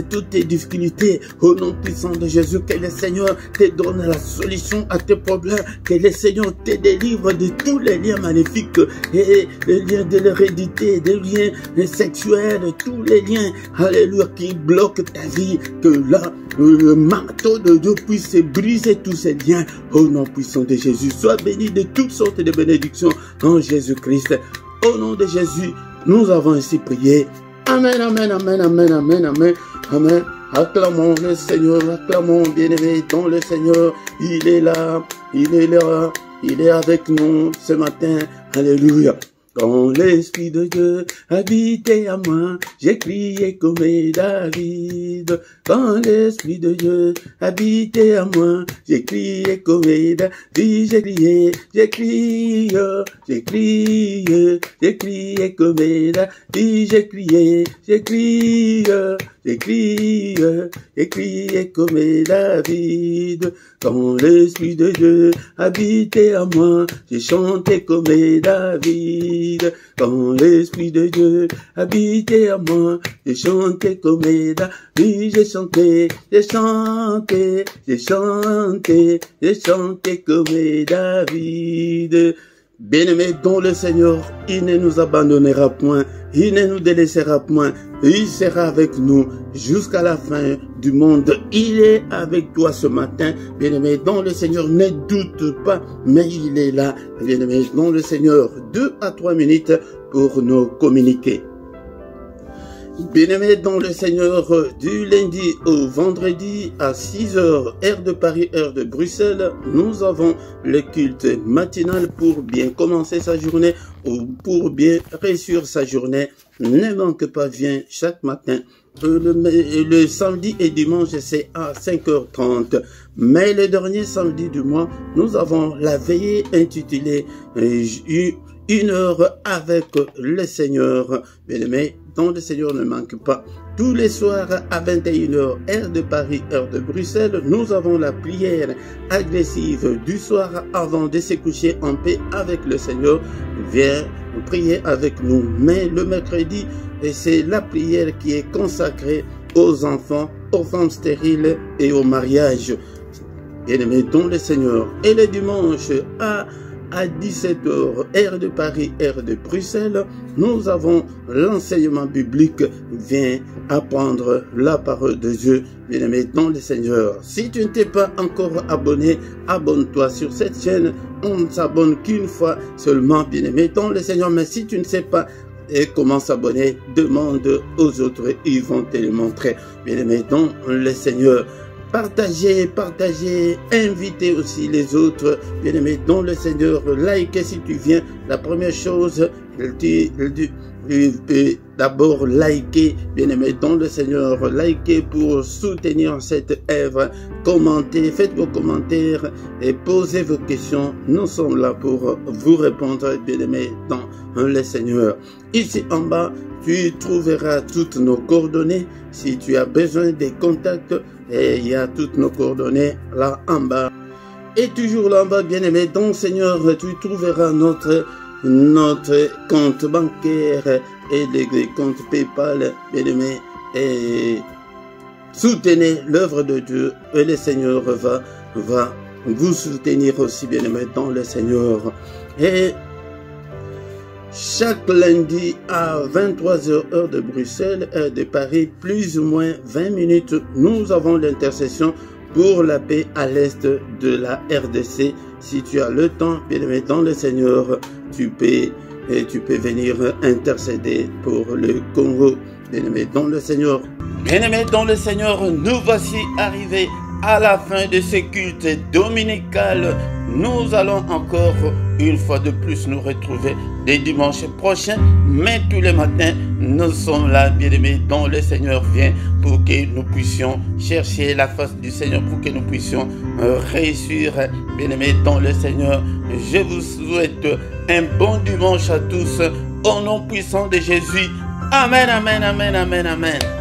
toutes tes difficultés, au nom puissant de Jésus. Que le Seigneur te donne la solution à tes problèmes, que le Seigneur te délivre de tous les liens maléfiques, et les liens de l'hérédité, des liens sexuels, tous les liens, alléluia, qui bloquent ta vie, que là, le marteau de Dieu puisse briser tous ces liens, au nom puissant de Jésus. Sois béni de toutes sortes de bénédictions en Jésus-Christ. Au nom de Jésus, nous avons ainsi prié. Amen, amen, amen, amen, amen, amen, amen. Acclamons le Seigneur, acclamons, bien-aimés dans le Seigneur. Il est là, il est là, il est avec nous ce matin. Alléluia. Quand l'Esprit de Dieu habitait à moi, j'ai crié comme David. Quand l'Esprit de Dieu habitait à moi, j'ai crié comme David. J'ai crié, j'ai crié, j'ai crié, j'ai crié comme David. J'ai crié, j'ai crié, j'ai crié, j'ai crié comme David. Quand l'Esprit de Dieu habitait à moi, j'ai chanté comme David. Quand l'Esprit de Dieu habitait à moi, j'ai chanté comme David. J'ai chanté, j'ai chanté, j'ai chanté, j'ai chanté comme David. Bien-aimé dans le Seigneur, il ne nous abandonnera point, il ne nous délaissera point, il sera avec nous jusqu'à la fin du monde. Il est avec toi ce matin, bien-aimé dans le Seigneur, ne doute pas, mais il est là, bien-aimé dans le Seigneur. 2 à 3 minutes pour nous communiquer. Bien-aimés dans le Seigneur, du lundi au vendredi à 6h, heure de Paris, heure de Bruxelles, nous avons le culte matinal pour bien commencer sa journée ou pour bien réussir sa journée. Ne manque pas, viens chaque matin. Le samedi et dimanche, c'est à 5h30. Mais le dernier samedi du mois, nous avons la veillée intitulée Une heure avec le Seigneur. Bien-aimés, dans le Seigneur ne manque pas. Tous les soirs à 21h, heure de Paris, heure de Bruxelles, nous avons la prière agressive du soir avant de se coucher en paix avec le Seigneur. Viens prier avec nous. Mais le mercredi, c'est la prière qui est consacrée aux enfants, aux femmes stériles et au mariage. Bien-aimés dans le Seigneur. Et le dimanche à 17h, heure de Paris, heure de Bruxelles, nous avons l'enseignement biblique. Viens apprendre la parole de Dieu, bien-aimé dans le Seigneur. Si tu ne t'es pas encore abonné, abonne-toi sur cette chaîne. On ne s'abonne qu'une fois seulement, bien-aimé dans le Seigneur. Mais si tu ne sais pas comment s'abonner, demande aux autres, ils vont te le montrer, bien-aimé dans le Seigneur. Partagez, partagez, invitez aussi les autres, bien-aimés dans le Seigneur. Likez si tu viens. La première chose, d'abord liker, bien-aimés dans le Seigneur. Likez pour soutenir cette œuvre. Commentez, faites vos commentaires et posez vos questions. Nous sommes là pour vous répondre, bien-aimés dans le Seigneur. Ici en bas, tu trouveras toutes nos coordonnées. Si tu as besoin des contacts, et il y a toutes nos coordonnées là en bas. Et toujours là en bas, bien-aimé, dans le Seigneur, tu trouveras notre compte bancaire et les comptes PayPal, bien-aimés, et soutenez l'œuvre de Dieu et le Seigneur va vous soutenir aussi, bien-aimés, dans le Seigneur. Et chaque lundi à 23h heure de Bruxelles, heure de Paris, plus ou moins 20 minutes, nous avons l'intercession pour la paix à l'est de la RDC. Si tu as le temps, bien-aimé dans le Seigneur, tu peux venir intercéder pour le Congo, bien-aimé dans le Seigneur. Bien-aimé dans le Seigneur, nous voici arrivés à la fin de ce culte dominical. Nous allons encore une fois de plus nous retrouver les dimanches prochains, mais tous les matins, nous sommes là, bien-aimés, dont le Seigneur vient pour que nous puissions chercher la face du Seigneur, pour que nous puissions réussir, bien-aimés, dans le Seigneur. Je vous souhaite un bon dimanche à tous, au nom puissant de Jésus. Amen, amen, amen, amen, amen.